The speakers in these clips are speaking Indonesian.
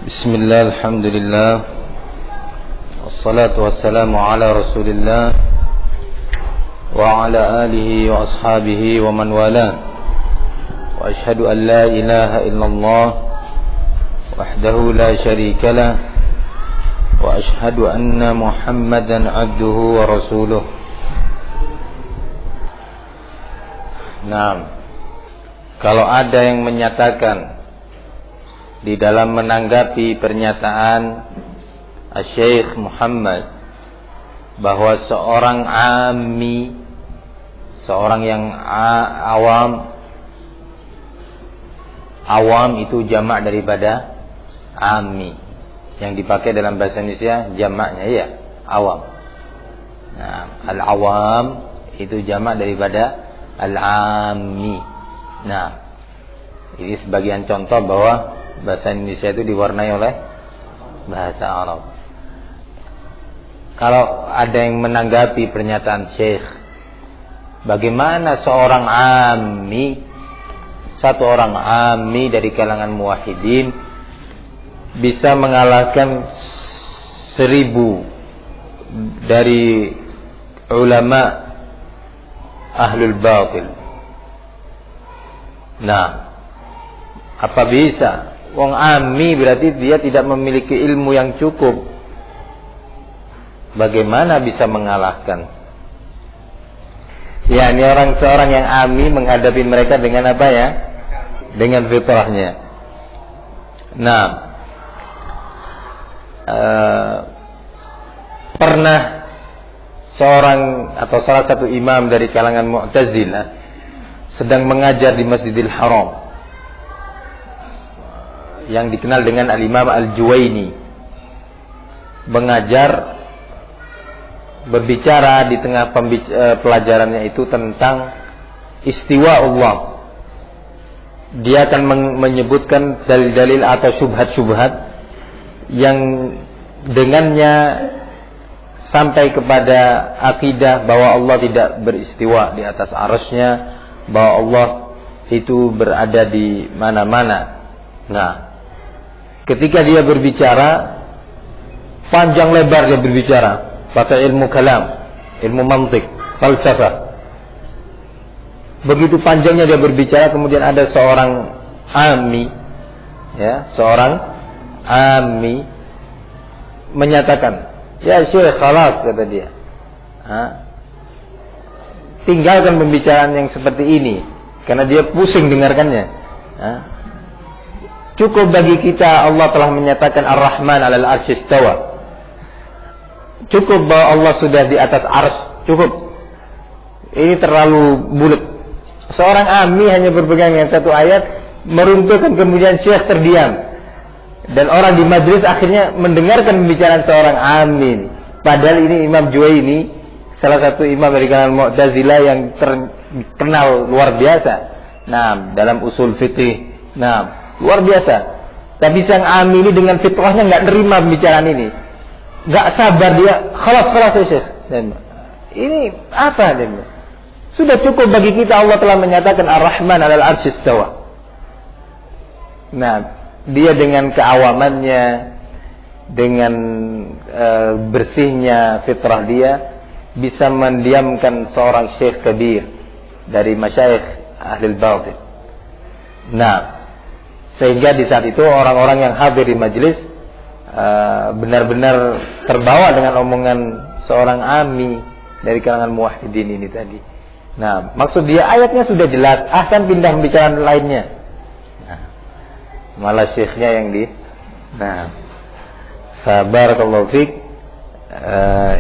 Bismillah, alhamdulillah, wassalatu wassalamu ala rasulillah wa ala alihi wa ashabihi wa man wala. Wa ashhadu an la ilaha illallah wahdahu la sharika lah wa ashhadu anna Muhammadan abduhu wa rasuluh. Nah, kalau ada yang menyatakan di dalam menanggapi pernyataan Syekh Muhammad bahwa seorang ammi, seorang yang awam itu jamak daripada ammi, yang dipakai dalam bahasa Indonesia jamaknya ya awam. Nah, al-awam itu jamak daripada al-ammi. Nah, ini sebagian contoh bahwa bahasa Indonesia itu diwarnai oleh bahasa Arab. Kalau ada yang menanggapi pernyataan Syekh, bagaimana seorang ammi, satu orang ammi dari kalangan muwahhidin bisa mengalahkan 1000 dari ulama ahlul batil? Nah, apa bisa? Wong ammi berarti dia tidak memiliki ilmu yang cukup. Bagaimana bisa mengalahkan? Ya, ini seorang yang ammi menghadapi mereka dengan apa ya? Dengan fitrahnya. Nah, pernah seorang atau salah satu imam dari kalangan Mu'tazilah sedang mengajar di Masjidil Haram yang dikenal dengan Al-Imam Al-Juwaini, mengajar, berbicara di tengah pelajarannya itu tentang istiwa Allah. Dia akan menyebutkan dalil-dalil atau syubhat-syubhat yang dengannya sampai kepada akidah bahwa Allah tidak beristiwa di atas arasy-Nya, bahwa Allah itu berada di mana-mana. Nah, ketika dia berbicara, panjang lebar dia berbicara, pakai ilmu kalam, ilmu mantik, falsafah. Begitu panjangnya dia berbicara, kemudian ada seorang ammi, ya, seorang ammi menyatakan, "Ya Syekh, khalas," kata dia. Tinggalkan pembicaraan yang seperti ini, karena dia pusing dengarkannya. Cukup bagi kita Allah telah menyatakan Ar-Rahman 'alal 'arsy istawa. Cukup bahwa Allah sudah di atas arsy, cukup. Ini terlalu bulat. Seorang ammi hanya berpegang dengan satu ayat, meruntuhkan, kemudian Syekh terdiam. Dan orang di majlis akhirnya mendengarkan pembicaraan seorang ammi. Padahal ini Imam Juwaini, salah satu imam dari kalangan Mu'tazilah yang terkenal luar biasa. Nah, dalam usul fikih. Nah, luar biasa. Tapi sang ammi ini dengan fitrahnya nggak nerima pembicaraan ini, nggak sabar dia. Khalas Syekh. Ini apa dia? Sudah cukup bagi kita Allah telah menyatakan Ar-Rahman 'alal 'arsy istawa. Nah, dia dengan keawamannya, dengan bersihnya fitrah dia, bisa mendiamkan seorang syekh kabir dari masyayikh ahlul batil. Nah, sehingga di saat itu orang-orang yang hadir di majelis benar-benar terbawa dengan omongan seorang ammi dari kalangan muwahhidin ini tadi. Nah, maksud dia ayatnya sudah jelas, ahsan pindah pembicaraan lainnya. Nah, malah syekhnya yang barakallahu fik.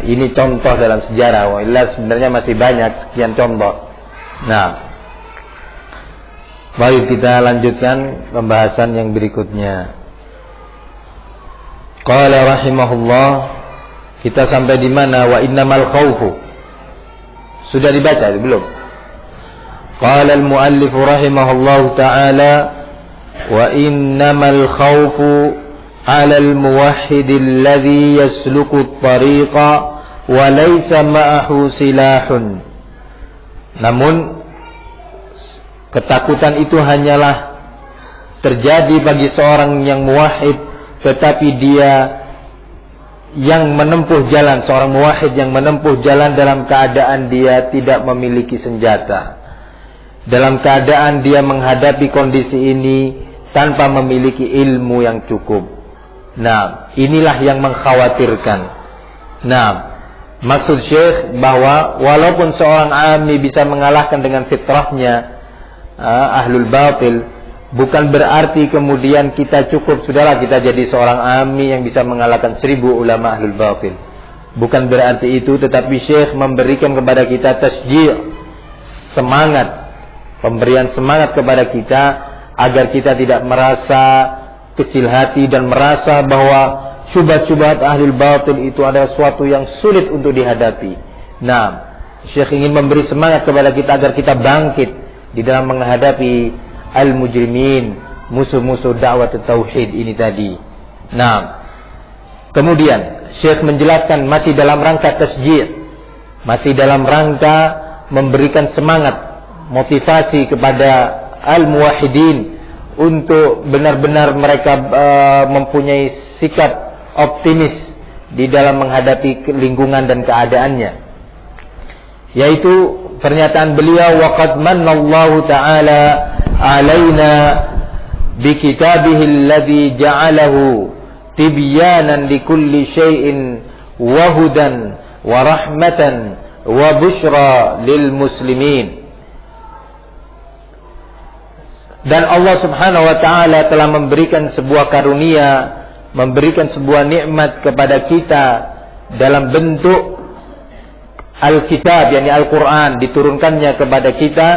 Ini contoh dalam sejarah. Wah, sebenarnya masih banyak sekian contoh. Nah, baik, kita lanjutkan pembahasan yang berikutnya. Qala rahimahullah, kita sampai di mana? Wa innamal khaufu. Sudah dibaca belum? Qala al-muallif rahimahullahu ta'ala, wa innamal khaufu 'ala al-muwahhid alladhi yasluku at-tariqa wa laysa ma'ahu silahun. Namun ketakutan itu hanyalah terjadi bagi seorang yang muwahhid tetapi dia yang menempuh jalan, seorang muwahhid yang menempuh jalan dalam keadaan dia tidak memiliki senjata, dalam keadaan dia menghadapi kondisi ini tanpa memiliki ilmu yang cukup. Nah, inilah yang mengkhawatirkan. Nah, maksud Syekh bahwa walaupun seorang ami bisa mengalahkan dengan fitrahnya ahlul batil, bukan berarti kemudian kita cukup, sudahlah kita jadi seorang ami yang bisa mengalahkan 1000 ulama ahlul batil. Bukan berarti itu, tetapi Syekh memberikan kepada kita tasjid, semangat, pemberian semangat kepada kita agar kita tidak merasa kecil hati dan merasa bahwa syubhat-syubhat ahlul batil itu adalah suatu yang sulit untuk dihadapi. Nah, Syekh ingin memberi semangat kepada kita agar kita bangkit di dalam menghadapi al-mujrimin, musuh-musuh dakwah tauhid ini tadi. Nah, kemudian Syekh menjelaskan masih dalam rangka tasjid, masih dalam rangka memberikan semangat, motivasi kepada al-muwahhidin untuk benar-benar mereka mempunyai sikap optimis di dalam menghadapi lingkungan dan keadaannya, yaitu pernyataan beliau, waqad mannallahu ta'ala alaina bikitabihi alladhi ja'alahu tibyanan likulli syai'in wa hudan wa rahmatan wa bushra lil muslimin. Dan Allah subhanahu wa ta'ala telah memberikan sebuah karunia, memberikan sebuah nikmat kepada kita dalam bentuk Alkitab, yakni Al-Quran, diturunkannya kepada kita,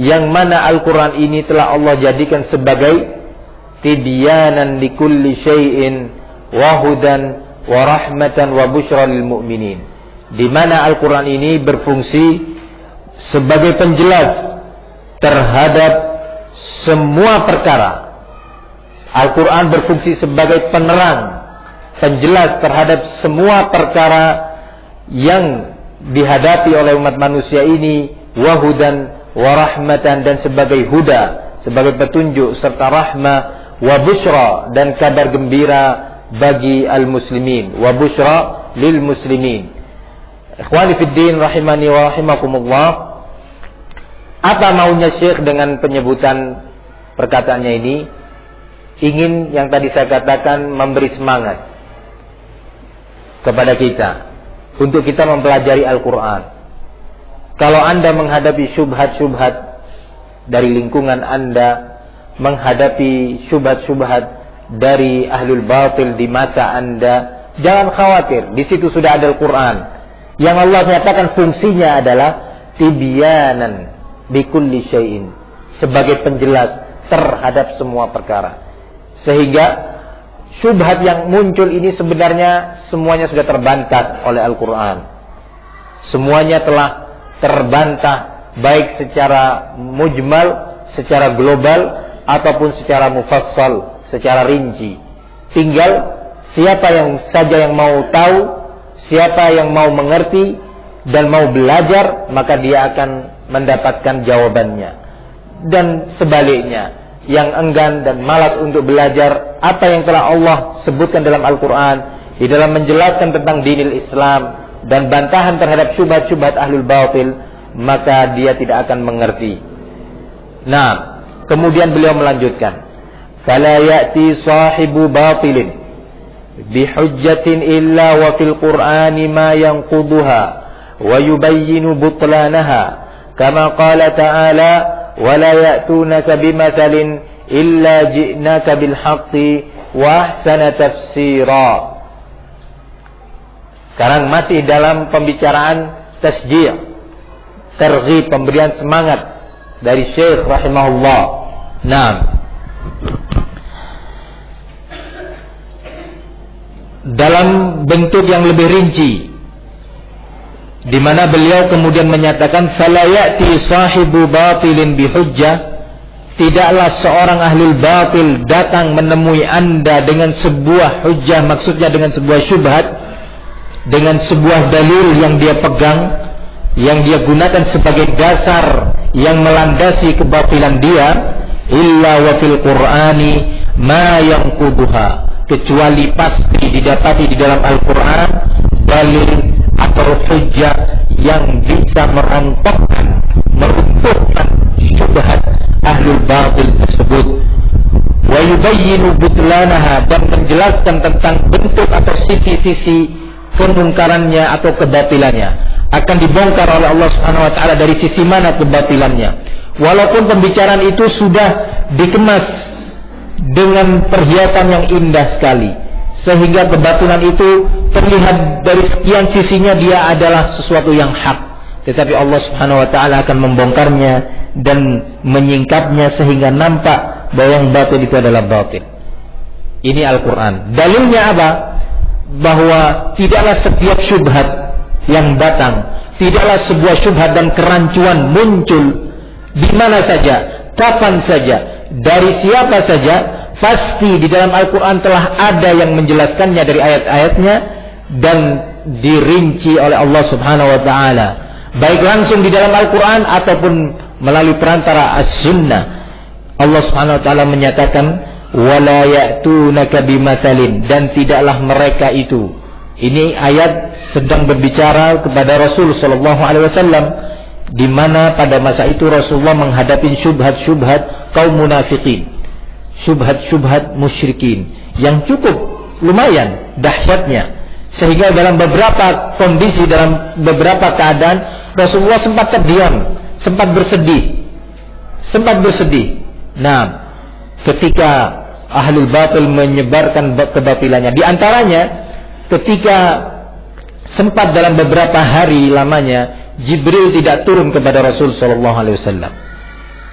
yang mana Al-Quran ini telah Allah jadikan sebagai tibyanan likulli syai'in wa hudan wa rahmatan wa bushra lil mu'minin, di mana Al-Quran ini berfungsi sebagai penjelas terhadap semua perkara. Al-Quran berfungsi sebagai penerang, penjelas terhadap semua perkara yang dihadapi oleh umat manusia ini, wahudan warahmatan, dan sebagai huda, sebagai petunjuk serta rahmah, wa bushra, dan kabar gembira bagi al-muslimin, wa bushra lil muslimin. Ikhwani fid din rahimani wa rahimakumullah. Apa maunya Syekh dengan penyebutan perkataannya ini? Ingin, yang tadi saya katakan, memberi semangat kepada kita untuk kita mempelajari Al-Quran. Kalau Anda menghadapi syubhat-syubhat dari lingkungan Anda, menghadapi syubhat-syubhat dari ahlul batil di masa Anda, jangan khawatir, di situ sudah ada Al-Quran yang Allah nyatakan fungsinya adalah tibyanan bikulli syai'in, sebagai penjelas terhadap semua perkara. Sehingga syubhat yang muncul ini sebenarnya semuanya sudah terbantah oleh Al-Quran. Semuanya telah terbantah, baik secara mujmal, secara global, ataupun secara mufassal, secara rinci. Tinggal siapa yang saja yang mau tahu, siapa yang mau mengerti dan mau belajar, maka dia akan mendapatkan jawabannya. Dan sebaliknya, yang enggan dan malas untuk belajar apa yang telah Allah sebutkan dalam Al-Quran, di dalam menjelaskan tentang dinil Islam dan bantahan terhadap syubhat-syubhat ahlul batil, maka dia tidak akan mengerti. Nah, kemudian beliau melanjutkan, fala ya'ti sahibu batilin bihujjatin illa wa fil qur'ani ma yanquduha wa yubayyinu butlanaha, kama qala ta'ala, wala ya'tunaka bimathalin illa ji'naka bil haqqi wa ahsana tafsira. Sekarang masih dalam pembicaraan tasjid, terghib, pemberian semangat dari Syekh rahimahullah. Nah, dalam bentuk yang lebih rinci, di mana beliau kemudian menyatakan, fala ya'ti sahibu batilin bihujjah, tidaklah seorang ahlul batil datang menemui Anda dengan sebuah hujjah, maksudnya dengan sebuah syubhat, dengan sebuah dalil yang dia pegang, yang dia gunakan sebagai dasar yang melandasi kebatilan dia, illa wa fil qur'ani ma yanquduha, kecuali pasti didapati di dalam Al-Quran dalil atau hujjah yang bisa merontokkan, meruntuhkan syubhat ahlul batil tersebut. Wa yubayyinu butlanaha, dan menjelaskan tentang bentuk atau sisi-sisi kemungkarannya atau kebatilannya. Akan dibongkar oleh Allah Subhanahu wa taala dari sisi mana kebatilannya. Walaupun pembicaraan itu sudah dikemas dengan perhiasan yang indah sekali, sehingga kebatilan itu terlihat dari sekian sisinya dia adalah sesuatu yang hak, tetapi Allah Subhanahu wa taala akan membongkarnya dan menyingkapnya sehingga nampak bahwa yang batil itu adalah batil. Ini Al-Quran. Dalilnya apa? Bahwa tidaklah setiap syubhat yang datang, tidaklah sebuah syubhat dan kerancuan muncul di mana saja, kapan saja, dari siapa saja, pasti di dalam Al-Quran telah ada yang menjelaskannya dari ayat-ayatnya dan dirinci oleh Allah Subhanahu wa taala, baik langsung di dalam Al-Quran ataupun melalui perantara As-Sunnah. Allah Subhanahu wa taala menyatakan wala ya'tunaka bimatsalin, dan tidaklah mereka itu, ini ayat sedang berbicara kepada Rasul sallallahu alaihi wasallam, di mana pada masa itu Rasulullah menghadapi syubhat-syubhat kaum munafikin, syubhat-syubhat musyrikin yang cukup lumayan dahsyatnya, sehingga dalam beberapa kondisi, dalam beberapa keadaan Rasulullah sempat terdiam, sempat bersedih. Nah, ketika ahlul batil menyebarkan kebatilannya, di antaranya ketika sempat dalam beberapa hari lamanya Jibril tidak turun kepada Rasul sallallahu alaihi wasallam.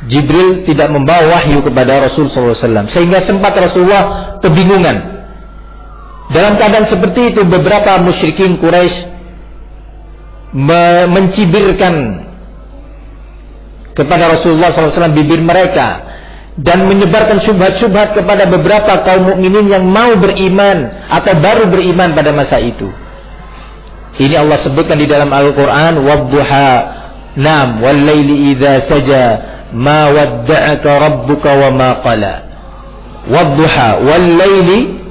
Jibril tidak membawa wahyu kepada Rasul sallallahu alaihi wasallam, sehingga sempat Rasulullah kebingungan. Dalam keadaan seperti itu, beberapa musyrikin Quraisy mencibirkan kepada Rasulullah sallallahu alaihi wasallam bibir mereka dan menyebarkan syubhat-syubhat kepada beberapa kaum mukminin yang mau beriman atau baru beriman pada masa itu. Ini Allah sebutkan di dalam Al-Quran, wadduha, nam, wal laili idza saja, ma wadda'aka rabbuka wa ma qala. Wadduha, wal laili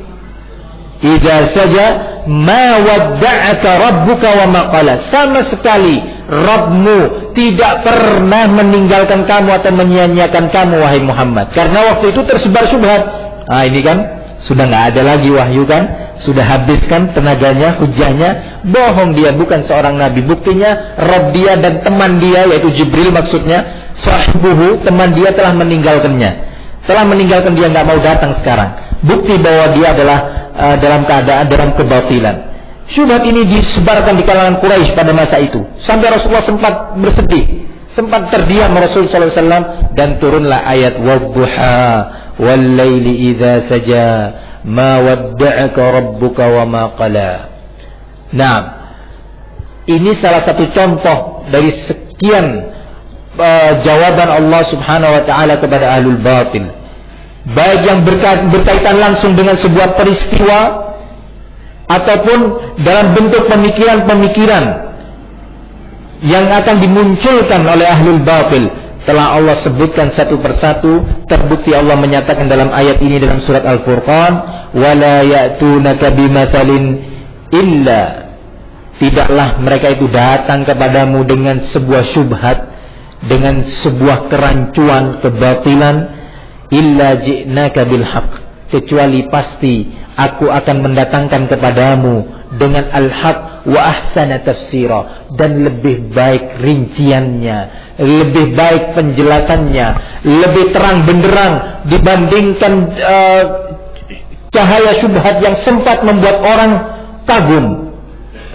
idza saja, ma wadda'aka rabbuka wa ma qala. Sama sekali Rabbmu tidak pernah meninggalkan kamu atau menyia-nyiakan kamu, wahai Muhammad. Karena waktu itu tersebar syubhat. Nah, ini kan sudah nggak ada lagi wahyu kan, sudah habiskan tenaganya, hujahnya, bohong dia, bukan seorang nabi. Buktinya Rabb dia dan teman dia, yaitu Jibril maksudnya, sahibuhu, teman dia telah meninggalkannya, telah meninggalkan dia, nggak mau datang sekarang. Bukti bahwa dia adalah dalam keadaan dalam kebatilan. Syubhat ini disebarkan di kalangan Quraisy pada masa itu, sampai Rasulullah sempat bersedih, sempat terdiam Rasul sallallahu alaihi wasallam, dan turunlah ayat wadduha wal laili idza saja ma wadda'aka rabbuka wa ma qala. Nah, ini salah satu contoh dari sekian jawaban Allah Subhanahu wa taala kepada ahlul batil, baik yang berkaitan langsung dengan sebuah peristiwa ataupun dalam bentuk pemikiran-pemikiran yang akan dimunculkan oleh ahlul batil. Telah Allah sebutkan satu persatu. Terbukti Allah menyatakan dalam ayat ini dalam surat Al-Furqan, wala ya'tunaka bimatsalin illa, tidaklah mereka itu datang kepadamu dengan sebuah syubhat, dengan sebuah kerancuan, kebatilan, illa ji'naka bil haqq, kecuali pasti aku akan mendatangkan kepadamu dengan al-haq wa ahsana tafsira, dan lebih baik rinciannya, lebih baik penjelasannya, lebih terang benderang dibandingkan cahaya syubhat yang sempat membuat orang kagum.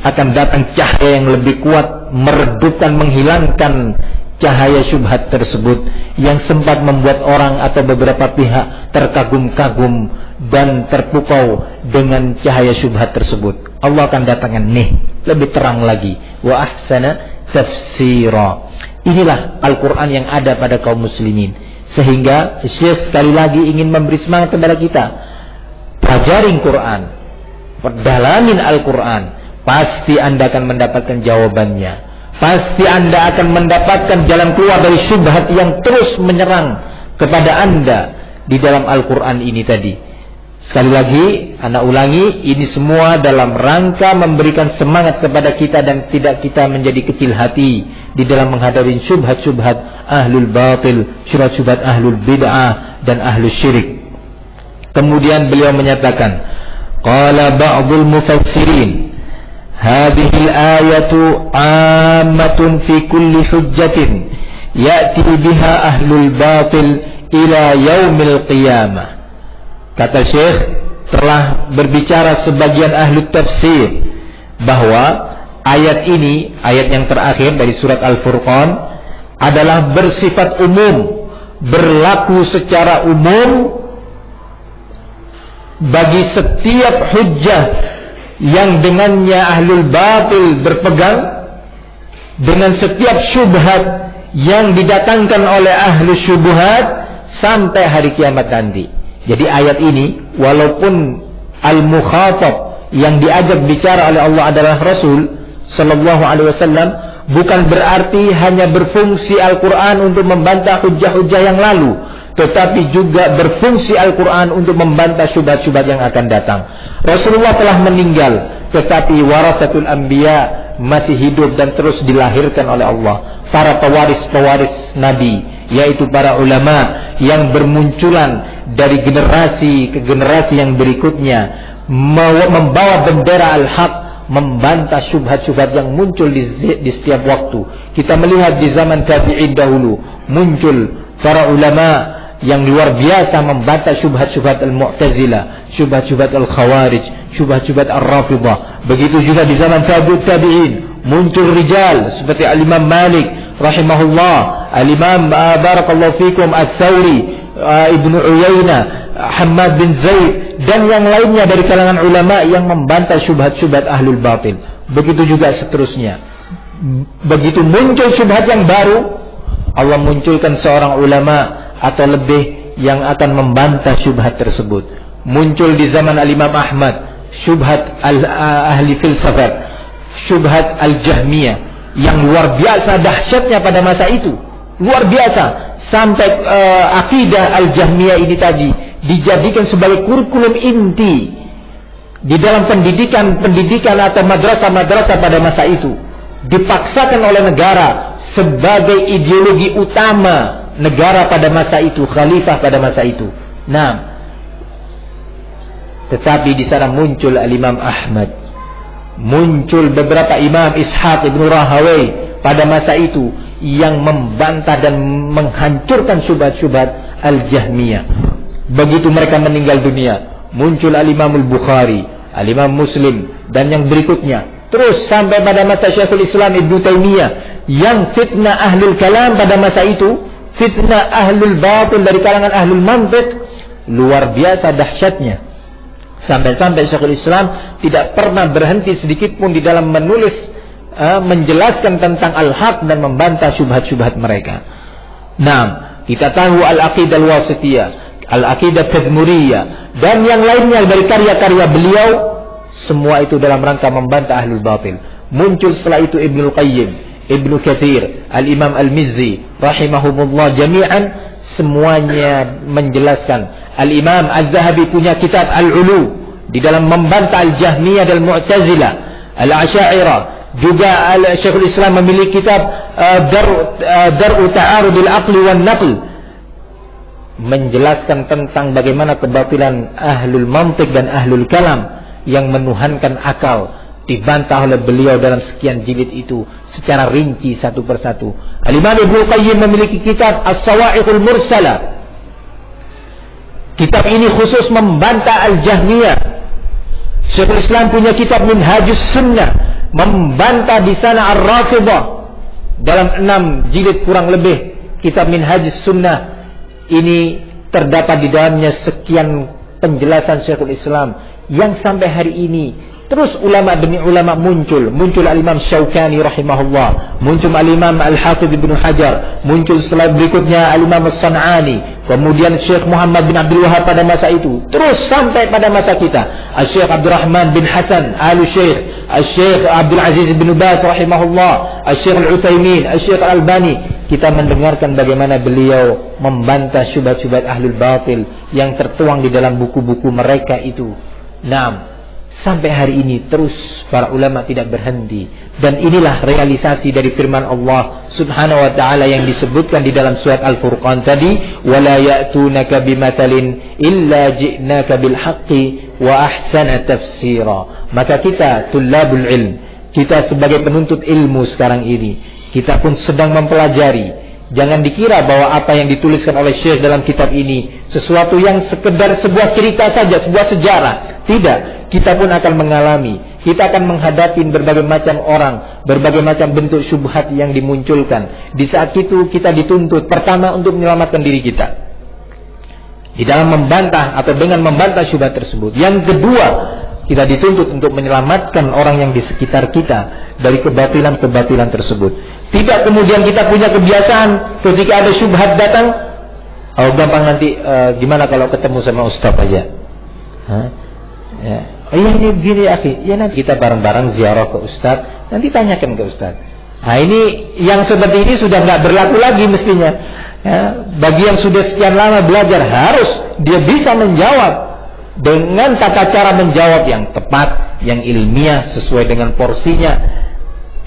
Akan datang cahaya yang lebih kuat, meredupkan, menghilangkan cahaya syubhat tersebut yang sempat membuat orang atau beberapa pihak terkagum-kagum dan terpukau dengan cahaya syubhat tersebut. Allah akan datangkan nih lebih terang lagi, wa ahsana tafsira. Inilah Al-Quran yang ada pada kaum muslimin, sehingga Syekh sekali lagi ingin memberi semangat kepada kita, pelajarin Quran, perdalamin Al-Quran, pasti Anda akan mendapatkan jawabannya. Pasti Anda akan mendapatkan jalan keluar dari syubhat yang terus menyerang kepada Anda di dalam Al-Quran ini tadi. Sekali lagi, ana ulangi, ini semua dalam rangka memberikan semangat kepada kita dan tidak kita menjadi kecil hati di dalam menghadapi syubhat-syubhat ahlul batil, syubhat-syubhat ahlul bid'ah dan ahlul syirik. Kemudian beliau menyatakan, qala ba'dul mufassirin, hadhihi al-ayatu 'ammatun fi kulli hujjatin ya'ti biha ahlul batil ila yaumil qiyamah. Kata Syekh, telah berbicara sebagian ahli tafsir bahwa ayat ini, ayat yang terakhir dari surat Al-Furqan, adalah bersifat umum, berlaku secara umum bagi setiap hujjah yang dengannya ahlul batil berpegang, dengan setiap syubhat yang didatangkan oleh ahlu syubhat sampai hari kiamat nanti. Jadi ayat ini, walaupun al-mukhatab yang diajak bicara oleh Allah adalah Rasul sallallahu alaihi wasallam, bukan berarti hanya berfungsi Al-Quran untuk membantah hujjah-hujjah yang lalu, tetapi juga berfungsi Al-Quran untuk membantah syubhat-syubhat yang akan datang. Rasulullah telah meninggal, tetapi warasatul anbiya masih hidup dan terus dilahirkan oleh Allah. Para pewaris-pewaris Nabi, yaitu para ulama yang bermunculan dari generasi ke generasi yang berikutnya, membawa bendera al-haq, membantah syubhat-syubhat yang muncul di setiap waktu. Kita melihat di zaman tabi'in dahulu muncul para ulama yang luar biasa membantah syubhat-syubhat al-mu'tazilah, syubhat-syubhat al-khawarij, syubhat-syubhat al-rafidah. Begitu juga di zaman tabi'in muncul rijal seperti al-Imam Malik rahimahullah, al-Imam barakallahu fikum Ats-Tsauri, Ibnu Uyainah, Hammad bin Zaid, dan yang lainnya dari kalangan ulama yang membantah syubhat-syubhat ahlul batil. Begitu juga seterusnya. Begitu muncul syubhat yang baru, Allah munculkan seorang ulama atau lebih yang akan membantah syubhat tersebut. Muncul di zaman al-Imam Ahmad syubhat ahli filsafat, syubhat al-Jahmiyah yang luar biasa dahsyatnya pada masa itu. Luar biasa. Sampai akidah al-Jahmiyah ini tadi dijadikan sebagai kurikulum inti di dalam pendidikan atau madrasah-madrasah pada masa itu. Dipaksakan oleh negara sebagai ideologi utama negara pada masa itu, khalifah pada masa itu. Nah, tetapi di sana muncul al-Imam Ahmad, muncul beberapa imam, Ishaq ibn Rahawai pada masa itu, yang membantah dan menghancurkan syubhat-syubhat al-Jahmiyah. Begitu mereka meninggal dunia, muncul al-Imam al-Bukhari, al-Imam Muslim, dan yang berikutnya. Terus sampai pada masa Syekhul Islam Ibnu Taimiyah, yang fitnah ahlul kalam pada masa itu, fitnah ahlul batil dari kalangan ahlul mantiq, luar biasa dahsyatnya. Sampai-sampai Syekhul Islam tidak pernah berhenti sedikit pun di dalam menulis, menjelaskan tentang al-haq dan membantah syubhat-syubhat mereka. Nah, kita tahu al-aqidah al-wasitiyah, al-aqidah tadmuriyah, dan yang lainnya dari karya-karya beliau, semua itu dalam rangka membantah ahlul batil. Muncul setelah itu Ibnul Qayyim, Ibnu Katsir, al-Imam al-Mizzi rahimahumullah jami'an, semuanya menjelaskan. Al-Imam Az-Zahabi punya kitab Al-Ulu di dalam membantah al-Jahmiyah dan Mu'tazilah, al-Asy'ariyah. Juga Syekhul Islam memiliki kitab Dar'u Ta'arudil Aqli wan Naql, menjelaskan tentang bagaimana kebatilan ahlul mantiq dan ahlul kalam yang menuhankan akal, dibantah oleh beliau dalam sekian jilid itu secara rinci satu persatu. Al-Imam Ibnu Qayyim memiliki kitab As-Sawa'iqul Mursalah. Kitab ini khusus membantah al-Jahmiyah. Syekhul Islam punya kitab Minhajus Sunnah, membantah di sana ar-Rafidah dalam 6 jilid kurang lebih. Kitab Minhajus Sunnah ini terdapat di dalamnya sekian penjelasan Syekhul Islam yang sampai hari ini terus ulama demi ulama muncul al-Imam Syaukani rahimahullah, muncul al-Imam Al-Hafidh Ibnu Hajar, muncul setelah berikutnya al-Imam As-San'ani, kemudian Syekh Muhammad bin Abdul Wahab pada masa itu, terus sampai pada masa kita Syekh Abdurrahman bin Hasan al-Syekh, Syekh Abdul Aziz bin Baz rahimahullah, Syekh Al-Utsaimin, Syekh Al-Albani, kita mendengarkan bagaimana beliau membantah syubhat-syubhat ahlul batil yang tertuang di dalam buku-buku mereka itu. Sampai hari ini terus para ulama tidak berhenti. Dan inilah realisasi dari firman Allah Subhanahu wa ta'ala yang disebutkan di dalam surat Al-Furqan tadi, wala ya'tunaka bimathalin illa ji'naka bil haqqi wa ahsana tafsira. Maka kita tullabul ilm, kita sebagai penuntut ilmu sekarang ini, kita pun sedang mempelajari. Jangan dikira bahwa apa yang dituliskan oleh Syekh dalam kitab ini sesuatu yang sekedar sebuah cerita saja, sebuah sejarah. Tidak, kita pun akan mengalami, kita akan menghadapi berbagai macam orang, berbagai macam bentuk syubhat yang dimunculkan. Di saat itu kita dituntut pertama untuk menyelamatkan diri kita di dalam membantah atau dengan membantah syubhat tersebut. Yang kedua, kita dituntut untuk menyelamatkan orang yang di sekitar kita dari kebatilan-kebatilan tersebut. Tidak kemudian kita punya kebiasaan ketika ada syubhat datang, gampang nanti gimana kalau ketemu sama ustaz aja. Ya. Ini begini akhi. Ya nanti kita bareng-bareng ziarah ke ustaz, nanti tanyakan ke ustaz. Nah ini yang seperti ini sudah nggak berlaku lagi mestinya. Ya, bagi yang sudah sekian lama belajar harus dia bisa menjawab dengan tata cara menjawab yang tepat, yang ilmiah sesuai dengan porsinya.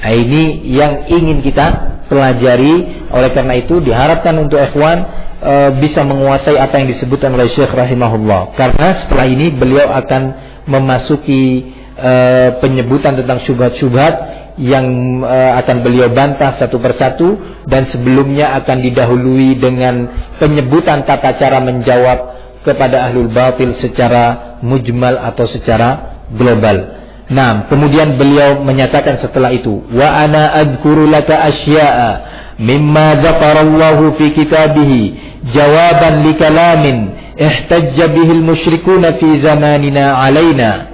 Nah, ini yang ingin kita pelajari. Oleh karena itu diharapkan untuk ikhwan bisa menguasai apa yang disebutkan oleh Syekh rahimahullah. Karena setelah ini beliau akan memasuki penyebutan tentang syubhat-syubhat yang akan beliau bantah satu persatu, dan sebelumnya akan didahului dengan penyebutan tata cara menjawab kepada ahlul batil secara mujmal atau secara global. Kemudian beliau menyatakan setelah itu, wa ana adhkuru laka asya'a mimma dzakarallahu fi kitabih jawaban li kalamin ihtajja bihil musyrikuna fi zamanina alaina.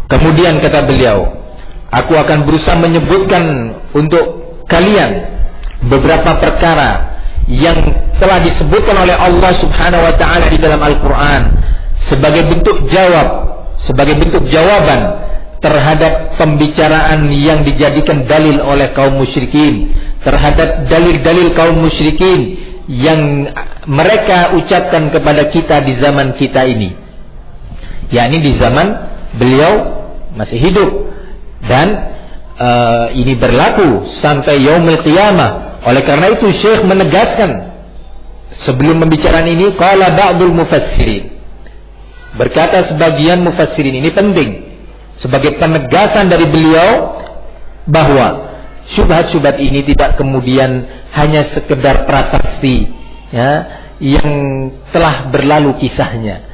Kemudian kata beliau, aku akan berusaha menyebutkan untuk kalian beberapa perkara yang telah disebutkan oleh Allah Subhanahu wa ta'ala di dalam Al-Quran sebagai bentuk jawaban terhadap pembicaraan yang dijadikan dalil oleh kaum musyrikin, terhadap dalil-dalil kaum musyrikin yang mereka ucapkan kepada kita di zaman kita ini, yakni di zaman beliau masih hidup, dan ini berlaku sampai yaumul qiyamah. Oleh karena itu Syekh menegaskan sebelum pembicaraan ini, qala ba'dul mufassirin, berkata sebagian mufassirin, ini penting sebagai penegasan dari beliau bahwa syubhat-syubhat ini tidak kemudian hanya sekedar prasasti ya, yang telah berlalu kisahnya.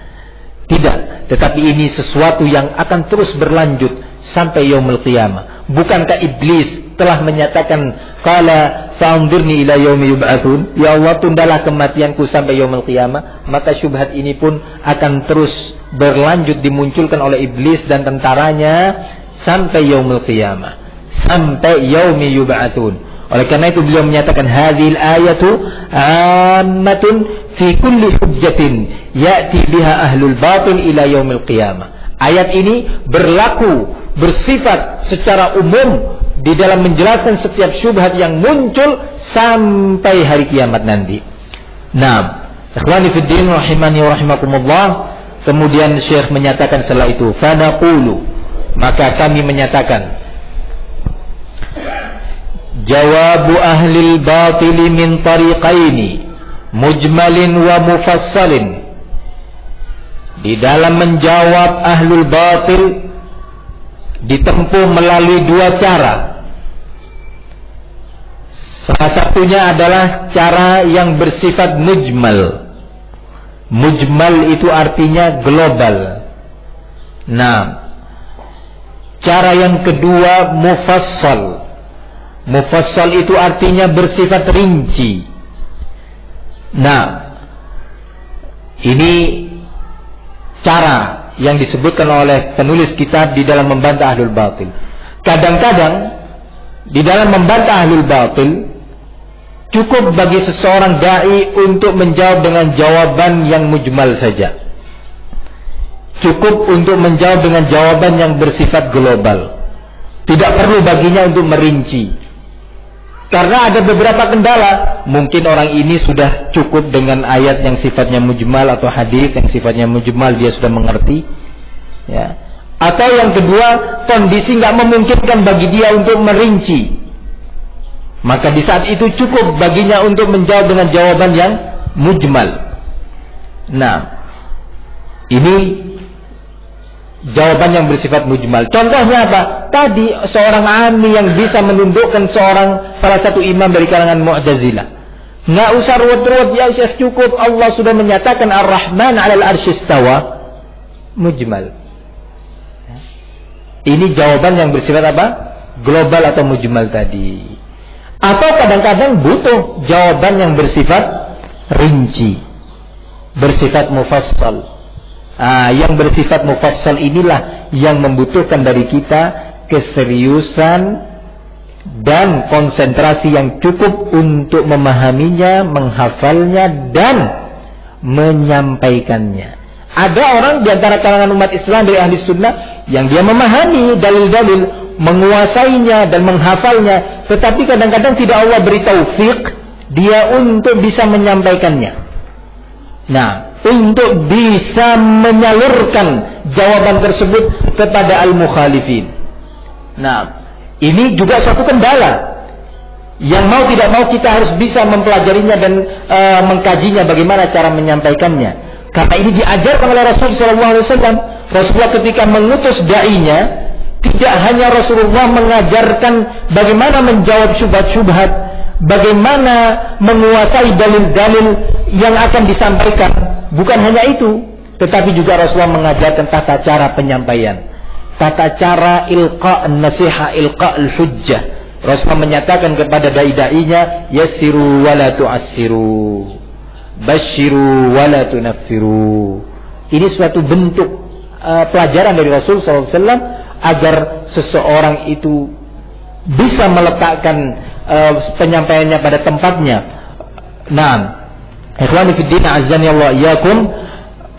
Tidak, tetapi ini sesuatu yang akan terus berlanjut sampai yaumul qiyamah. Bukankah iblis telah menyatakan qala fa'anzirni ila yaumi yub'atsun, ya Allah tundalah kematianku sampai yaumul qiyamah? Maka syubhat ini pun akan terus berlanjut dimunculkan oleh iblis dan tentaranya sampai yaumul qiyamah, sampai yaumi yub'atsun. Oleh karena itu beliau menyatakan hadhil ayatu ammatun fi kulli hujjatin ya'ti biha ahlul batil ila yaumil qiyamah. Ayat ini berlaku, bersifat secara umum di dalam menjelaskan setiap syubhat yang muncul sampai hari kiamat nanti. Ikhwani fid din rahimani wa rahimakumullah. Kemudian Syekh menyatakan setelah itu, fanaqulu, maka kami menyatakan, jawabu ahlil batili min tariqaini mujmalin wa mufassalin. Di dalam menjawab ahlul batil ditempuh melalui dua cara. Salah satunya adalah cara yang bersifat mujmal. Mujmal itu artinya global. Cara yang kedua mufassal. Mufassal itu artinya bersifat rinci. Ini cara yang disebutkan oleh penulis kitab di dalam membantah ahlul batil. Kadang-kadang di dalam membantah ahlul batil cukup bagi seseorang dai untuk menjawab dengan jawaban yang mujmal saja. cukup untuk menjawab dengan jawaban yang bersifat global. Tidak perlu baginya untuk merinci. Karena ada beberapa kendala. Mungkin orang ini sudah cukup dengan ayat yang sifatnya mujmal atau hadis yang sifatnya mujmal, dia sudah mengerti. Ya. Atau yang kedua, kondisi nggak memungkinkan bagi dia untuk merinci. Maka di saat itu cukup baginya untuk menjawab dengan jawaban yang mujmal. Nah, ini jawaban yang bersifat mujmal. Contohnya apa? Tadi seorang ami yang bisa menundukkan salah satu imam dari kalangan Mu'tazilah. Nggak usah ruwet-ruwet, ya Syekh, cukup Allah sudah menyatakan Ar-Rahman 'alal 'arsy istawa. Mujmal. Ini jawaban yang bersifat apa? Global atau mujmal tadi. Atau kadang-kadang butuh jawaban yang bersifat rinci, bersifat mufassal. Yang bersifat mufassal inilah yang membutuhkan dari kita keseriusan dan konsentrasi yang cukup untuk memahaminya, menghafalnya, dan menyampaikannya. Ada orang di antara kalangan umat Islam dari ahli sunnah yang dia memahami dalil-dalil, menguasainya dan menghafalnya, tetapi kadang-kadang tidak Allah beri taufik dia untuk bisa menyampaikannya. Nah, untuk bisa menyalurkan jawaban tersebut kepada al-mukhalifin. Nah, ini juga suatu kendala yang mau tidak mau kita harus bisa mempelajarinya dan mengkajinya bagaimana cara menyampaikannya. Karena ini diajarkan oleh Rasul SAW. Rasulullah ketika mengutus da'inya, tidak hanya Rasulullah mengajarkan bagaimana menjawab syubhat-syubhat, bagaimana menguasai dalil-dalil yang akan disampaikan. Bukan hanya itu, tetapi juga Rasulullah mengajarkan tata cara penyampaian, tata cara ilqa' nasiha, ilqa' al-hujjah. Rasulullah menyatakan kepada dai-dainya, yassiru wa la tu'assiru, basyiru wa la tunaffiru. Ini suatu bentuk pelajaran dari Rasul SAW agar seseorang itu bisa meletakkan penyampaiannya pada tempatnya. Nah, ikhwani fiddin azzani Allah iyyakum,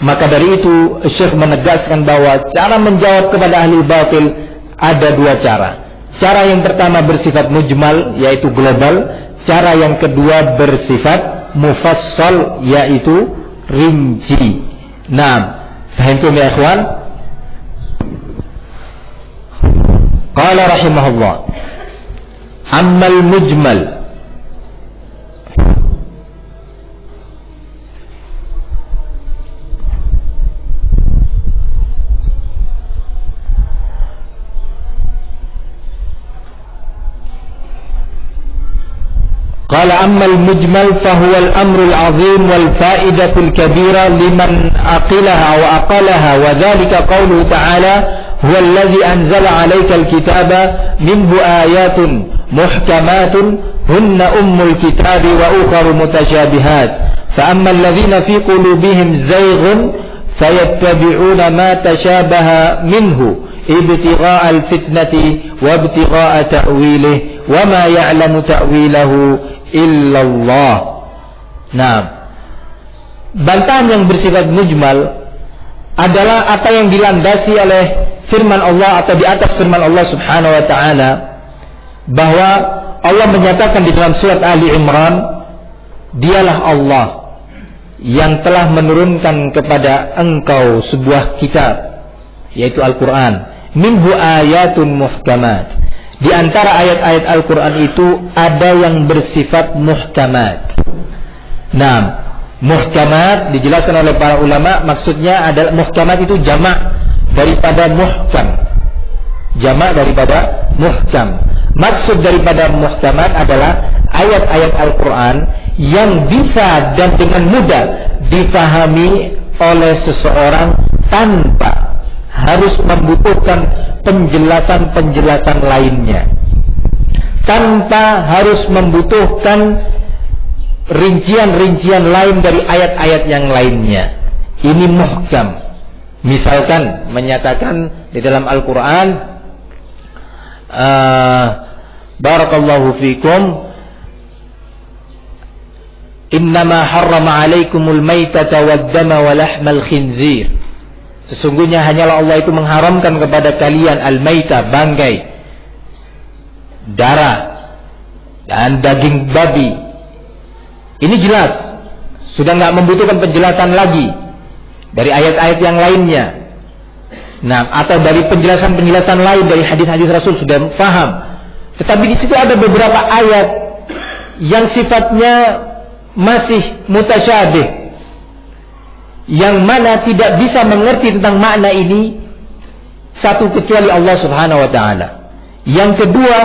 maka dari itu Syekh menegaskan bahwa cara menjawab kepada ahli batil ada dua cara. Cara yang pertama bersifat mujmal, yaitu global. Cara yang kedua bersifat mufassal, yaitu rinci. Nah, fahimtum ya ikhwan? Qala rahimahullah, ammal mujmal, قال أما المجمل فهو الأمر العظيم والفائدة الكبيرة لمن أقلها وأقلها، وذلك قوله تعالى هو الذي أنزل عليك الكتاب منه آيات محكمات هن أم الكتاب وأخر متشابهات، فأما الذين في قلوبهم زيغ فيتبعون ما تشابه منه ابتغاء الفتنة وابتغاء تأويله وما يعلم تأويله illallah. Nah, bantahan yang bersifat mujmal adalah apa yang dilandasi oleh firman Allah atau di atas firman Allah Subhanahu wa taala, bahwa Allah menyatakan di dalam surat Ali Imran, dialah Allah yang telah menurunkan kepada engkau sebuah kitab, yaitu Al-Qur'an, minhu ayatun muhkamat. Di antara ayat-ayat Al-Quran itu ada yang bersifat muhkamat. Nah, muhkamat dijelaskan oleh para ulama, maksudnya adalah muhkamat itu jamak daripada muhkam. Jamak daripada muhkam. Maksud daripada muhkamat adalah ayat-ayat Al-Quran yang bisa dan dengan mudah dipahami oleh seseorang tanpa harus membutuhkan penjelasan-penjelasan lainnya, tanpa harus membutuhkan rincian-rincian lain dari ayat-ayat yang lainnya. Ini muhkam. Misalkan menyatakan di dalam Al-Quran, barakallahu fikum, innama harrama alaikumul maitata wad dama wa lahmal khinzir. Sesungguhnya hanyalah Allah itu mengharamkan kepada kalian al-maita, bangkai, darah, dan daging babi. Ini jelas, sudah nggak membutuhkan penjelasan lagi dari ayat-ayat yang lainnya. Nah, atau dari penjelasan-penjelasan lain dari hadis-hadis Rasul sudah paham. Tetapi di situ ada beberapa ayat yang sifatnya masih mutasyabih, yang mana tidak bisa mengerti tentang makna ini satu kecuali Allah Subhanahu wa taala. Yang kedua,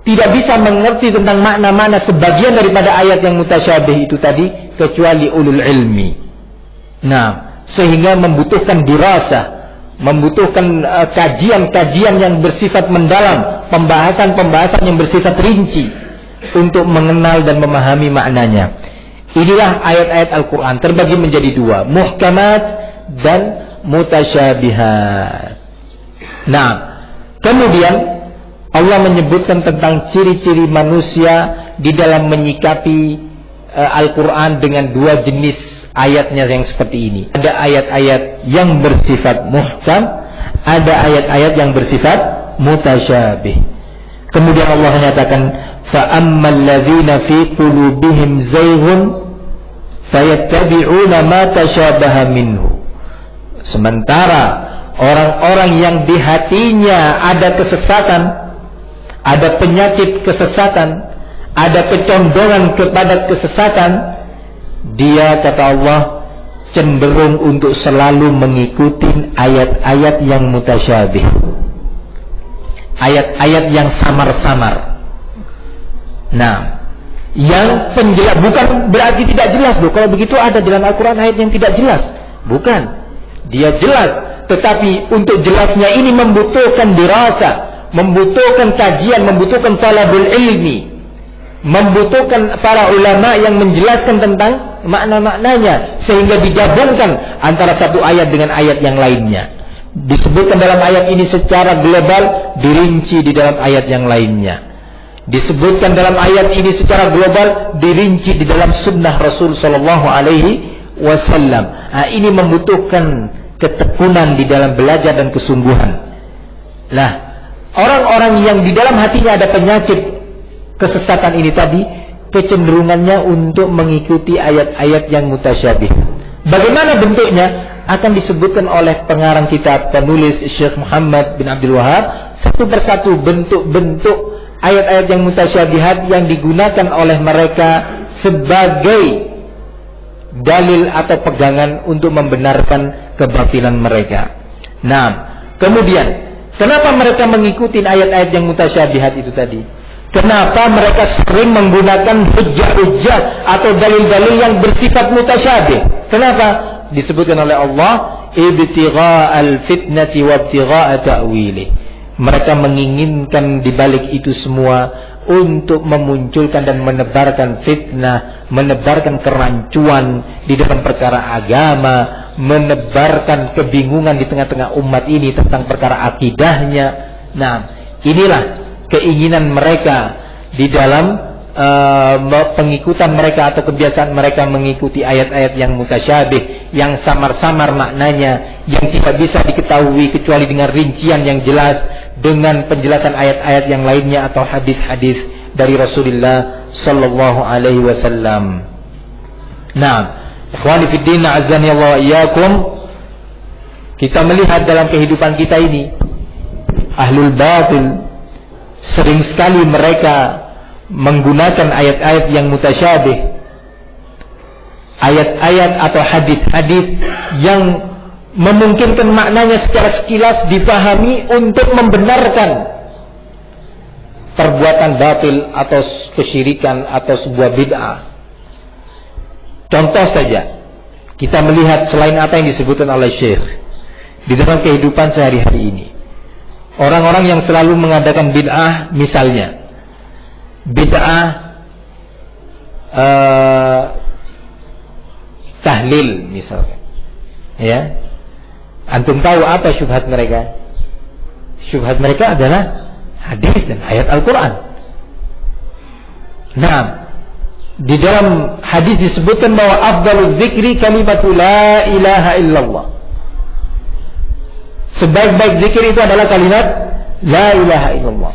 tidak bisa mengerti tentang makna-makna sebagian daripada ayat yang mutasyabih itu tadi kecuali ulul ilmi. Nah, sehingga membutuhkan dirasah, membutuhkan kajian-kajian yang bersifat mendalam, pembahasan-pembahasan yang bersifat rinci untuk mengenal dan memahami maknanya. Inilah ayat-ayat Al-Quran terbagi menjadi dua, muhkamat dan mutasyabihat. Nah, kemudian Allah menyebutkan tentang ciri-ciri manusia di dalam menyikapi Al-Quran dengan dua jenis ayatnya yang seperti ini. Ada ayat-ayat yang bersifat muhkam, ada ayat-ayat yang bersifat mutasyabih. Kemudian Allah menyatakan, فَأَمَّا الَّذِينَ فِي قُلُوبِهِمْ زَيْغٌ فَيَتَّبِعُونَ مَا تَشَابَهَ مِنْهُ. Sementara orang-orang yang di hatinya ada kesesatan, ada penyakit kesesatan, ada kecondongan kepada kesesatan, dia, kata Allah, cenderung untuk selalu mengikuti ayat-ayat yang mutasyabih, ayat-ayat yang samar-samar. Nah, yang penjelas bukan berarti tidak jelas loh. Kalau begitu ada dalam Al-Quran ayat yang tidak jelas, bukan. Dia jelas, tetapi untuk jelasnya ini membutuhkan dirasa, membutuhkan kajian, membutuhkan talabul ilmi, membutuhkan para ulama yang menjelaskan tentang makna-maknanya, sehingga digabungkan antara satu ayat dengan ayat yang lainnya. Disebutkan dalam ayat ini secara global, dirinci di dalam ayat yang lainnya. Disebutkan dalam ayat ini secara global, dirinci di dalam sunnah Rasul Sallallahu Alaihi Wasallam. Nah, ini membutuhkan ketekunan di dalam belajar dan kesungguhan. Nah, orang-orang yang di dalam hatinya ada penyakit kesesatan ini tadi, kecenderungannya untuk mengikuti ayat-ayat yang mutasyabih. Bagaimana bentuknya? Akan disebutkan oleh pengarang kitab, penulis Syekh Muhammad bin Abdul Wahab, satu persatu bentuk-bentuk ayat-ayat yang mutasyabihat yang digunakan oleh mereka sebagai dalil atau pegangan untuk membenarkan kebatilan mereka. Nah, kemudian kenapa mereka mengikuti ayat-ayat yang mutasyabihat itu tadi? Kenapa mereka sering menggunakan hujjah-hujjah atau dalil-dalil yang bersifat mutasyabih? Kenapa? Disebutkan oleh Allah, ibtigha'al fitnati wa ibtigha'a ta'wilih. Mereka menginginkan di balik itu semua untuk memunculkan dan menebarkan fitnah, menebarkan kerancuan di dalam perkara agama, menebarkan kebingungan di tengah-tengah umat ini tentang perkara akidahnya. Nah, inilah keinginan mereka di dalam pengikutan mereka atau kebiasaan mereka mengikuti ayat-ayat yang mutasyabih, yang samar-samar maknanya, yang tidak bisa diketahui kecuali dengan rincian yang jelas, dengan penjelasan ayat-ayat yang lainnya atau hadis-hadis dari Rasulullah Sallallahu Alaihi Wasallam. Nah, ikhwani fiddin, azani Allah iyyakum, kita melihat dalam kehidupan kita ini, ahlul batil sering sekali mereka menggunakan ayat-ayat yang mutasyabih, ayat-ayat atau hadis-hadis yang memungkinkan maknanya secara sekilas dipahami untuk membenarkan perbuatan batil atau kesyirikan atau sebuah bid'ah. Contoh saja, kita melihat selain apa yang disebutkan oleh Syekh di dalam kehidupan sehari-hari ini, orang-orang yang selalu mengadakan bid'ah, misalnya bid'ah tahlil misalnya, ya. Antum tahu apa syubhat mereka? Syubhat mereka adalah hadis dan ayat Al-Quran. Nah, di dalam hadis disebutkan bahwa afdalul zikri kalimatu la ilaha illallah. Sebaik-baik zikir itu adalah kalimat la ilaha illallah.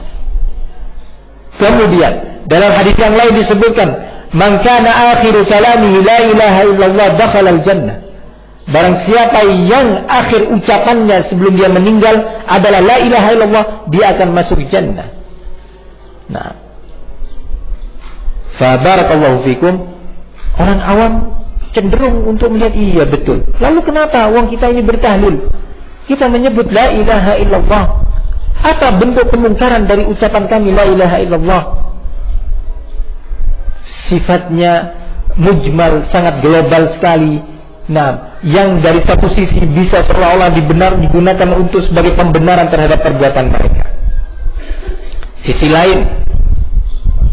Kemudian dalam hadis yang lain disebutkan, man kana akhiru kalamihi la ilaha illallah dakhala al-jannah. Barang siapa yang akhir ucapannya sebelum dia meninggal adalah la ilaha illallah, dia akan masuk jannah. Nah, fa barakallahu fikum. Orang awam cenderung untuk melihat iya betul. Lalu kenapa uang kita ini bertahlil? Kita menyebut la ilaha illallah. Apa bentuk pemungkaran dari ucapan kami la ilaha illallah? Sifatnya mujmal, sangat global sekali. Nah, yang dari satu sisi bisa seolah-olah digunakan untuk sebagai pembenaran terhadap perbuatan mereka. Sisi lain,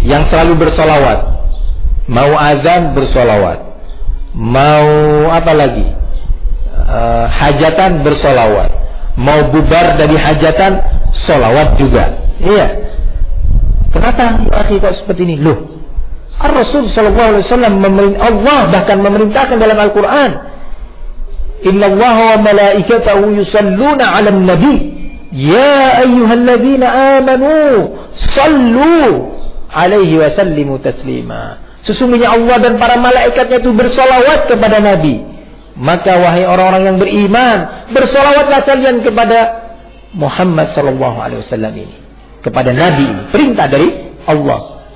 yang selalu bersolawat, mau azan bersolawat, mau apa lagi, hajatan bersolawat, mau bubar dari hajatan solawat juga. Iya. Kenapa ya akhi kok seperti ini? Loh, Rasul sallallahu alaihi wasallam Allah bahkan memerintahkan dalam Al-Qur'an, innallaha wa malaikatahu yusalluna 'alan nabi ya ayyuhalladzina amanu sallu 'alaihi wa sallimu taslima. Sesungguhnya Allah dan para malaikatnya itu bersolawat kepada Nabi. Maka wahai orang-orang yang beriman, bersolawatlah kalian kepada Muhammad sallallahu alaihi wasallam ini, kepada Nabi ini. Perintah dari Allah.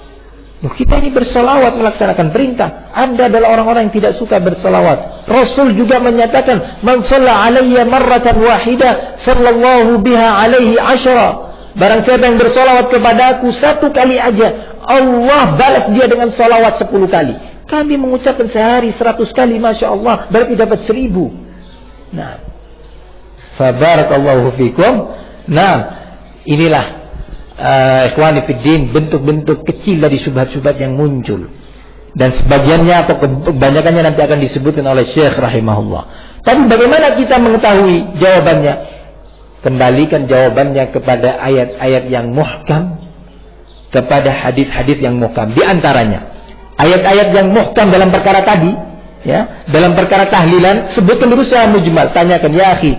Loh, kita ini bersolawat melaksanakan perintah. Anda adalah orang-orang yang tidak suka bersolawat. Rasul juga menyatakan, man shalla alayya marratan wahidah sallallahu biha alaihi asyara. Barang siapa yang bersolawat kepada aku satu kali aja, Allah balas dia dengan solawat 10 kali. Kami mengucapkan sehari 100 kali, Masya Allah, berarti dapat 1000. Nah, fabarakallahu fikum. Nah, inilah ikhwani fiddin, bentuk-bentuk kecil dari syubhat-syubhat yang muncul, dan sebagiannya atau kebanyakannya nanti akan disebutkan oleh Syekh rahimahullah. Tapi bagaimana kita mengetahui jawabannya? Kembalikan jawabannya kepada ayat-ayat yang muhkam, kepada hadis-hadis yang muhkam. Di antaranya ayat-ayat yang muhkam dalam perkara tadi, ya, dalam perkara tahlilan, sebutkan dulu secara mujmal. Tanyakan, ya akhi,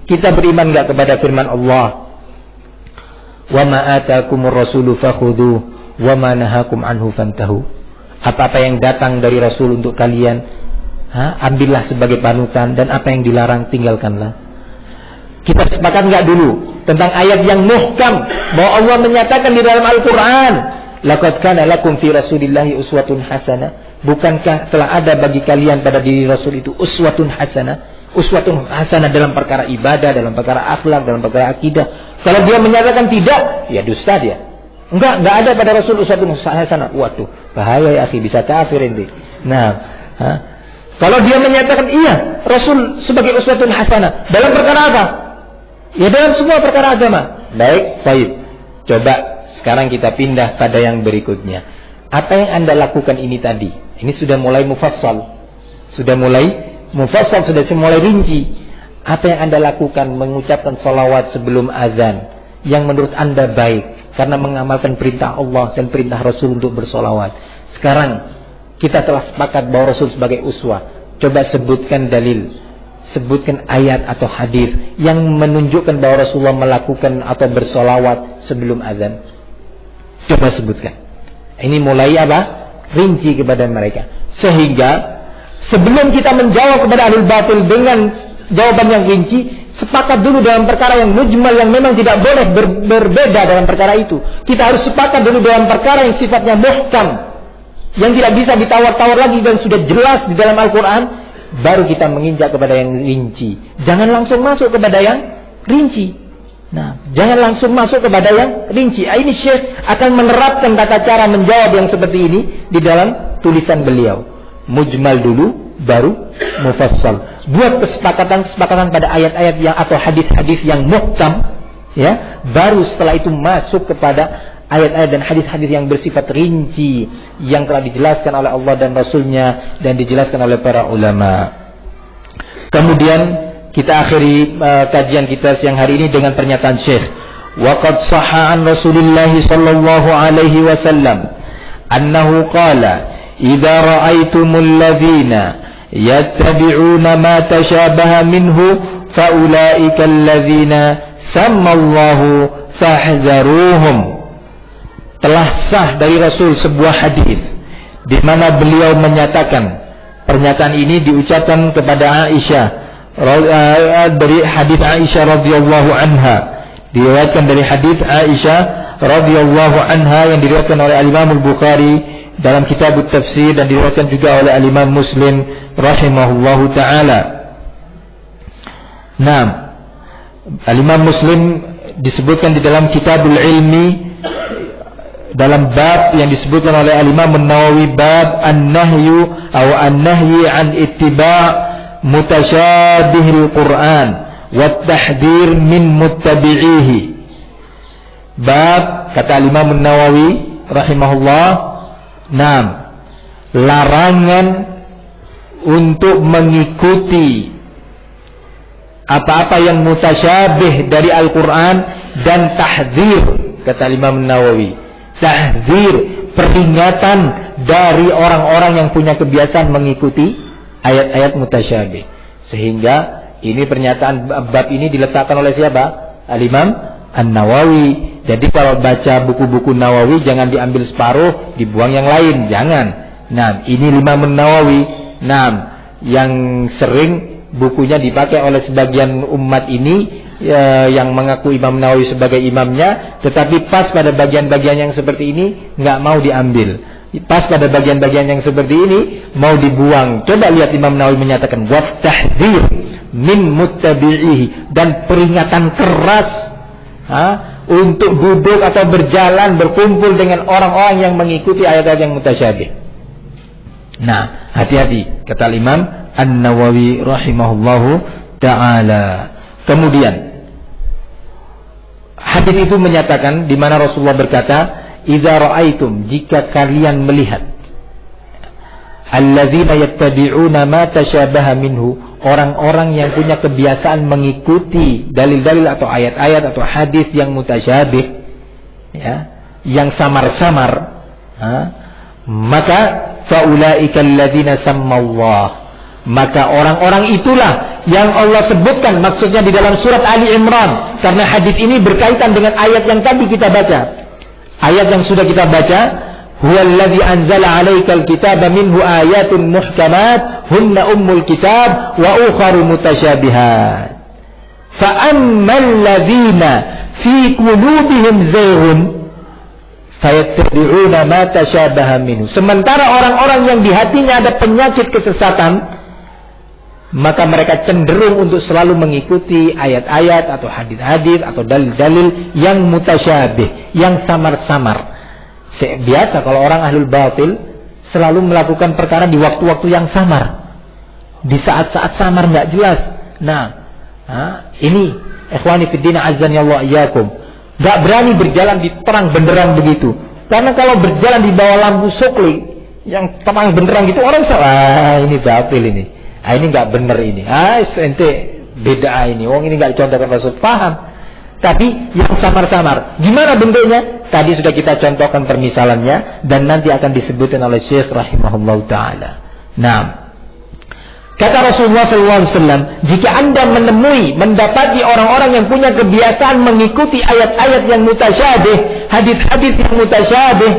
kita beriman enggak kepada firman Allah, wa ma atakumur rasulu fakhudhuh wa ma nahakum anhu fantahu. Apa-apa yang datang dari Rasul untuk kalian, ambillah sebagai panutan, dan apa yang dilarang tinggalkanlah. Kita sepakat enggak dulu tentang ayat yang muhkam bahwa Allah menyatakan di dalam Al-Qur'an, laqad kana lakum fi rasulillahi uswatun hasanah. Bukankah telah ada bagi kalian pada diri Rasul itu uswatun hasanah? Uswatun hasanah dalam perkara ibadah, dalam perkara akhlak, dalam perkara akidah. Kalau dia menyatakan tidak, ya dusta dia. Enggak ada pada Rasul uswatun hasanah. Waduh, bahaya ya akhi, bisa kafir ini. Nah, kalau dia menyatakan iya, Rasul sebagai uswatun hasanah dalam perkara apa? Ya dalam semua perkara agama. Baik, baik. Coba sekarang kita pindah pada yang berikutnya. Apa yang Anda lakukan ini tadi? Ini sudah mulai mufassal. Sudah mulai rinci. Apa yang Anda lakukan? Mengucapkan salawat sebelum azan, yang menurut Anda baik karena mengamalkan perintah Allah dan perintah Rasul untuk bersolawat. Sekarang kita telah sepakat bahwa Rasul sebagai uswah. Coba sebutkan dalil, sebutkan ayat atau hadis yang menunjukkan bahwa Rasulullah melakukan atau bersolawat sebelum azan. Coba sebutkan. Ini mulai apa? Rinci kepada mereka. Sehingga sebelum kita menjawab kepada ahlul batil dengan jawaban yang rinci, sepakat dulu dalam perkara yang mujmal yang memang tidak boleh berbeda dalam perkara itu. Kita harus sepakat dulu dalam perkara yang sifatnya muhkam, yang tidak bisa ditawar-tawar lagi dan sudah jelas di dalam Al-Quran. Baru kita menginjak kepada yang rinci. Jangan langsung masuk kepada yang rinci. Nah, jangan langsung masuk kepada yang rinci. Ini Syekh akan menerapkan tata cara menjawab yang seperti ini di dalam tulisan beliau. Mujmal dulu, baru mufassal. Buat kesepakatan pada ayat-ayat yang atau hadis-hadis yang muhkam, ya. Baru setelah itu masuk kepada ayat-ayat dan hadis-hadis yang bersifat rinci, yang telah dijelaskan oleh Allah dan Rasulnya dan dijelaskan oleh para ulama. Kemudian kita akhiri kajian kita siang hari ini dengan pernyataan Syekh. Waqad sahha an Rasulillah sallallahu alaihi wasallam annahu qala idza ra'aitumul ladzina yattabi'una ma tashabaha minhu faulaika alladzina sammallahu fahzaruhum. Telah sah dari Rasul sebuah hadis di mana beliau menyatakan, pernyataan ini diucapkan kepada Aisyah dari hadis Aisyah radhiyallahu anha, diriwayatkan dari hadis Aisyah radhiyallahu anha yang diriwayatkan oleh Al-Imam Al-Bukhari dalam kitab Tafsir dan diriwayatkan juga oleh Al-Imam Muslim rahimahullahu taala. Naam, Al-Imam Muslim disebutkan di dalam Kitabul Ilmi dalam bab yang disebutkan oleh Al-Imam An-Nawawi, bab an-nahyu atau an-nahyi an ittiba' mutasyabihil Qur'an wa tahdhir min muttabi'ihi. Bab, kata Al-Imam An-Nawawi rahimahullah, naam, larangan untuk mengikuti apa-apa yang mutasyabih dari Al-Quran, dan tahdzir, kata Imam Nawawi, tahdzir, peringatan dari orang-orang yang punya kebiasaan mengikuti ayat-ayat mutasyabih. Sehingga ini pernyataan bab ini diletakkan oleh siapa? Al-Imam An-Nawawi. Jadi kalau baca buku-buku Nawawi jangan diambil separuh, dibuang yang lain, jangan. Nah, ini Imam An-Nawawi, nah, yang sering bukunya dipakai oleh sebagian umat ini yang mengaku Imam Nawawi sebagai imamnya, tetapi pas pada bagian-bagian yang seperti ini nggak mau diambil. Pas pada bagian-bagian yang seperti ini mau dibuang. Coba lihat Imam Nawawi menyatakan wa tahdzir min muttabi'ihi, dan peringatan keras untuk duduk atau berjalan berkumpul dengan orang-orang yang mengikuti ayat-ayat yang mutasyabih. Nah, hati-hati, kata Imam An-Nawawi rahimahullahu ta'ala. Kemudian hadis itu menyatakan, di mana Rasulullah berkata, "Idza ra'aitum," jika kalian melihat, "alladzina yattabi'una ma tasyabaha minhu," orang-orang yang punya kebiasaan mengikuti dalil-dalil atau ayat-ayat atau hadis yang mutasyabih, ya, yang samar-samar, maka faulaika alladzina sammallah, maka orang-orang itulah yang Allah sebutkan, maksudnya di dalam surat Ali Imran, karena hadis ini berkaitan dengan ayat yang tadi kita baca. Ayat yang sudah kita baca, huwallazi anzala 'alaikal kitaba minhu ayatun muhkamat hunna ummul kitab wa ukharu mutasyabihat. Fa ammal ladzina fi qulubihim zayghun fayattabi'una ma tasyabaha minhu. Sementara orang-orang yang di hatinya ada penyakit kesesatan, maka mereka cenderung untuk selalu mengikuti ayat-ayat atau hadis-hadis atau dalil-dalil yang mutasyabih, yang samar-samar. Biasa kalau orang ahlul batil selalu melakukan perkara di waktu-waktu yang samar, di saat-saat samar nggak jelas. Nah, ini ikhwani fiddin azzani Allah iyyakum, nggak berani berjalan di terang benderang begitu, karena kalau berjalan di bawah lampu sokli yang terang benderang gitu, orang salah, ini batil ini. Ini nggak benar ini. Ente beda ini. Wong ini nggak contohkan Rasul, paham. Tapi yang samar-samar, gimana bentuknya? Tadi sudah kita contohkan permisalannya, dan nanti akan disebutkan oleh Syekh rahimahullah taala. Nah, kata Rasulullah SAW, jika Anda mendapati orang-orang yang punya kebiasaan mengikuti ayat-ayat yang mutasyabih, hadis-hadis yang mutasyabih,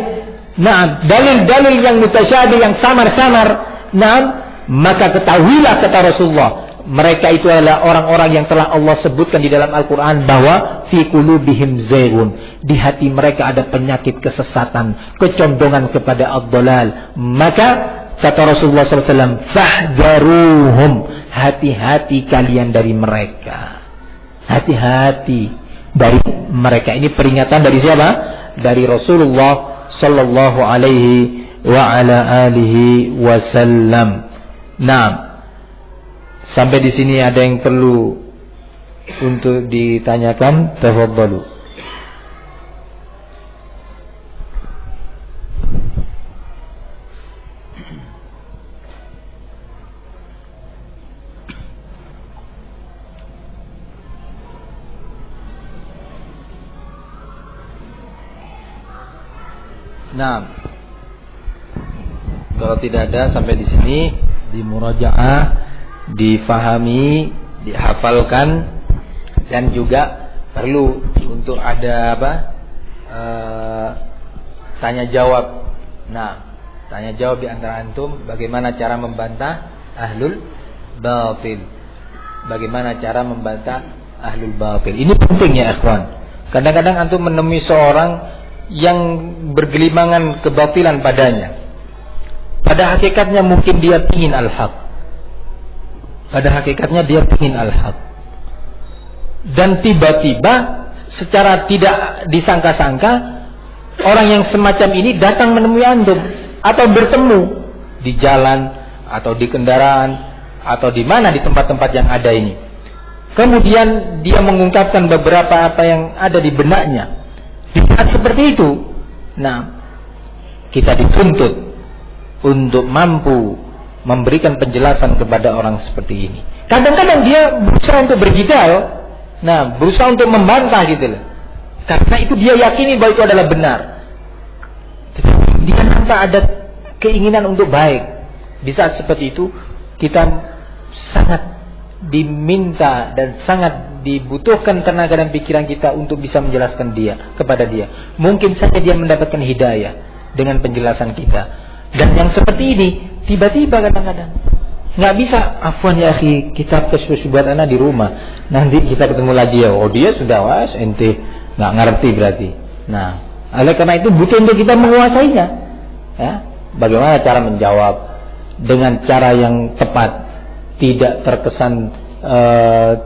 nah, dalil-dalil yang mutasyabih, yang samar-samar, nah, maka ketahuilah, kata Rasulullah, mereka itu adalah orang-orang yang telah Allah sebutkan di dalam Al-Quran bahwa fi qulubihim zayghun, di hati mereka ada penyakit kesesatan, kecondongan kepada ad-dhalal. Maka kata Rasulullah SAW, fahdharuhum, hati-hati kalian dari mereka, hati-hati dari mereka. Ini peringatan dari siapa? Dari Rasulullah sallallahu alaihi wa ala alihi wasallam. Nah, sampai di sini ada yang perlu untuk ditanyakan? Tafadhalu. Nah, kalau tidak ada sampai di sini, dimurajaah, difahami, dihafalkan, dan juga perlu untuk ada tanya jawab. Nah, tanya jawab di antara antum, bagaimana cara membantah ahlul batil. Bagaimana cara membantah ahlul batil. Ini penting ya ikhwan. Kadang-kadang antum menemui seorang yang bergelimangan kebatilan padanya. Pada hakikatnya mungkin dia ingin al-haq. Pada hakikatnya dia ingin al-haq. Dan tiba-tiba secara tidak disangka-sangka orang yang semacam ini datang menemui antum atau bertemu di jalan atau di kendaraan atau di mana, di tempat-tempat yang ada ini. Kemudian dia mengungkapkan beberapa apa yang ada di benaknya. Di saat seperti itu, nah, kita dituntut untuk mampu memberikan penjelasan kepada orang seperti ini. Kadang-kadang dia berusaha untuk berjidal, nah, berusaha untuk membantah gitu loh. Karena itu dia yakini bahwa itu adalah benar. Dia nampak ada keinginan untuk baik. Di saat seperti itu, kita sangat diminta dan sangat dibutuhkan tenaga dan pikiran kita untuk bisa menjelaskan dia kepada dia. Mungkin saja dia mendapatkan hidayah dengan penjelasan kita. Dan yang seperti ini tiba-tiba kadang-kadang nggak bisa, afwan ya akhi, kitab Kashfus Syubhat ana di rumah, nanti kita ketemu lagi ya. Oh, dia sudah ente nggak ngerti berarti. Nah, oleh karena itu butuh untuk kita menguasainya. Ya, bagaimana cara menjawab dengan cara yang tepat, tidak terkesan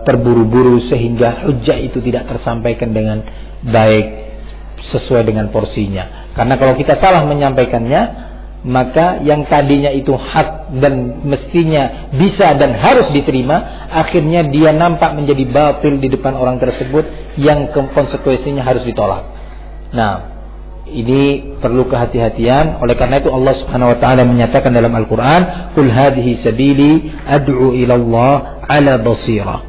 terburu-buru sehingga hujjah itu tidak tersampaikan dengan baik sesuai dengan porsinya. Karena kalau kita salah menyampaikannya, maka yang tadinya itu hak dan mestinya bisa dan harus diterima, akhirnya dia nampak menjadi batil di depan orang tersebut yang konsekuensinya harus ditolak. Nah, ini perlu kehati-hatian. Oleh karena itu Allah Subhanahu wa taala menyatakan dalam Al-Qur'an, "Qul hadhihi sabili ad'u ila Allah ala basirah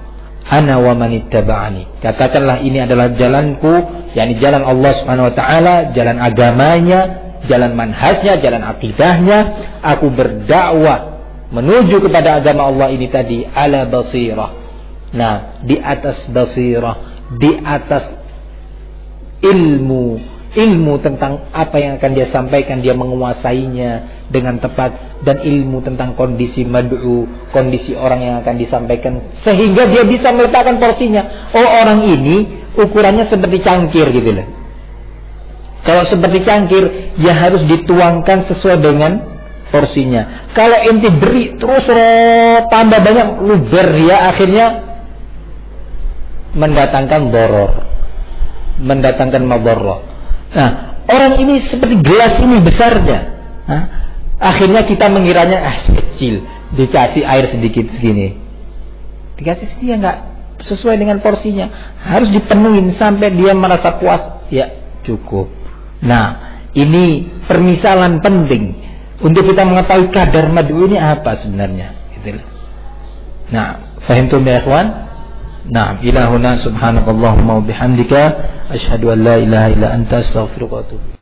ana wa man ittaba'ani." Katakanlah ini adalah jalanku, yakni jalan Allah Subhanahu wa taala, jalan agamanya, jalan manhajnya, jalan akidahnya. Aku berdakwah menuju kepada agama Allah ini tadi ala basirah. Nah, di atas basirah, di atas ilmu tentang apa yang akan dia sampaikan, dia menguasainya dengan tepat, dan ilmu tentang kondisi mad'u, kondisi orang yang akan disampaikan, sehingga dia bisa meletakkan porsinya. Oh, orang ini ukurannya seperti cangkir gitu loh. Kalau seperti cangkir, ya harus dituangkan sesuai dengan porsinya. Kalau ente beri terus tambah banyak, luber ya, akhirnya mendatangkan boror, mendatangkan madarrah. Nah, orang ini seperti gelas ini besarnya. Nah, akhirnya kita mengiranya kecil, dikasih air sedikit segini. Dikasih sedikit, nggak sesuai dengan porsinya. Harus dipenuhin sampai dia merasa puas. Ya, cukup. Nah, ini permisalan penting untuk kita mengetahui kadar madu ini apa sebenarnya. Gitu. Nah, fahimtum ya ikhwan? Nah, ilahuna subhanakallahumma wa bihamdika asyhadu an la ilaha illa anta astaghfiruka wa atubu